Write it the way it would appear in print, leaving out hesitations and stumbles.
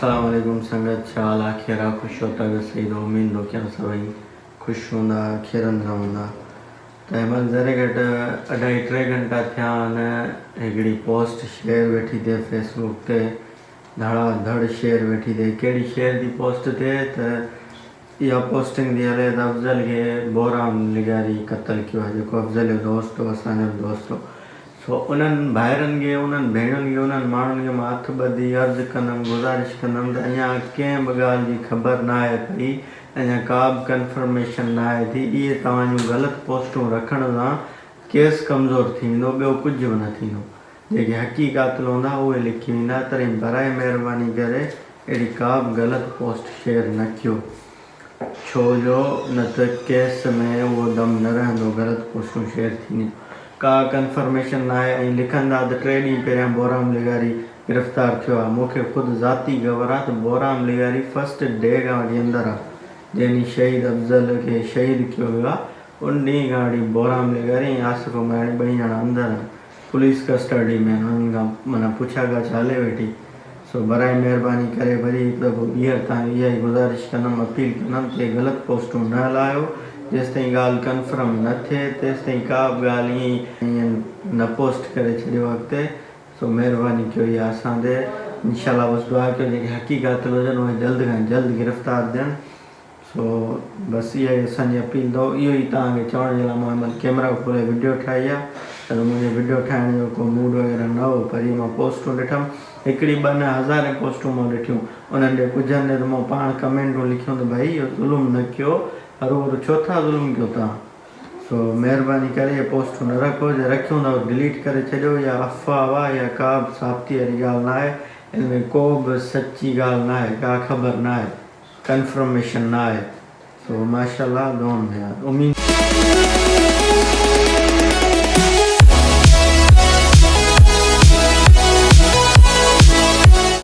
अस्सलाम वालेकुम संगत शाल आखिरा खुश होता है सही उम्मीद हो क्या सभी खुश होंदा खैरन रहंदा त हिन ज़रे घट 2.5-3 घंटा थिया न हिकिड़ी पोस्ट शेयर वेठी थिए फेसबुक ते धड़ाधड़ शेयर वेठी थिए कहिड़ी शेयर जी पोस्ट थिए त इहा पोस्टिंग थी हले त अफ़ज़ल खे बोराम लिगारी क़तल कयो आहे जेको अफ़ज़ल जो दोस्त हो असांजो दोस्त हो। सो उन्हनि भाइरनि खे उन्हनि भेणुनि खे उन्हनि माण्हुनि खे मां हथ ॿधी अर्ज़ु कंदुमि गुज़ारिश कंदुमि त अञा कंहिं बि ॻाल्हि जी ख़बर न आहे पई, अञा का बि कंफर्मेशन न आहे थी। इहे तव्हां जूं ग़लति पोस्टूं रखण सां केस कमज़ोर थी वेंदो, ॿियो कुझु बि न थींदो। जेके हक़ीक़त हूंदा उहे लिखी वेंदा। तॾहिं बराए महिरबानी करे अहिड़ी का बि ग़लति पोस्ट शेयर न कयो, छो जो न त केस में उहो दम न रहंदो, ग़लति पोस्टूं शेयर थींदियूं। का कंफर्मेशन न आहे ऐं लिखंदा त 3 ॾींहं पहिरियां बोराम लिगारी गिरफ़्तार थियो आहे। मूंखे ख़ुदि ज़ाती ख़बर आहे त बोराम लिगारी फस्ट डे खां वठी अंदरि आहे। जंहिं ॾींहुं शहीद अफ़ज़ल खे शहीद कयो वियो आहे उन ॾींहुं खां वठी बोराम लिगारी ऐं आसिफ़ हुमैन 2 ॼणा अंदरि आहिनि, पुलिस कस्टडी में आहिनि, उन्हनि खां माना पुछा ॻाछ हले वेठी। सो बराए महिरबानी करे वरी हिकु दफ़ो ॿीहर तव्हां इहा ई गुज़ारिश कंदुमि, अपील कंदुमि कि ग़लति पोस्टूं न हलायो। जेसि ताईं ॻाल्हि कंफर्म न थिए तेसि ताईं का बि ॻाल्हि ईअं न पोस्ट करे छॾियो अॻिते। सो महिरबानी कयो इहा असां ते इंशाअल्लाह बसि दुआ कयो जेके हक़ीक़त हुजनि उहे जल्द खां जल्द गिरफ़्तार थियनि। सो बसि इहा ई असांजी अपील अथव। इहो ई तव्हांखे चवण जे लाइ मां कैमरा खोले वीडियो ठाही आहे। त मुंहिंजे वीडियो ठाहिण जो को मूड वग़ैरह न हो, पर इहे मां पोस्टूं ॾिठमि, हिकिड़ी 2 न हज़ार पोस्टूं मां ॾिठियूं। उन्हनि ॾे पुॼंदे त मां पाण कमेंटूं लिखियूं त भई इहो ज़ुल्म न कयो, हरू छो था ज़ुल्म कयो तव्हां। सो महिरबानी करे इहे पोस्टूं न रखो, जे रखियूं था डिलीट करे छॾियो। या अफ़वाह आहे या का बि साबिती वारी ॻाल्हि न आहे, हिन में को बि सची ॻाल्हि न आहे, का ख़बर न आहे, कंफर्मेशन न आहे। सो माशाअल्लाह दुआउनि में यादि उमीद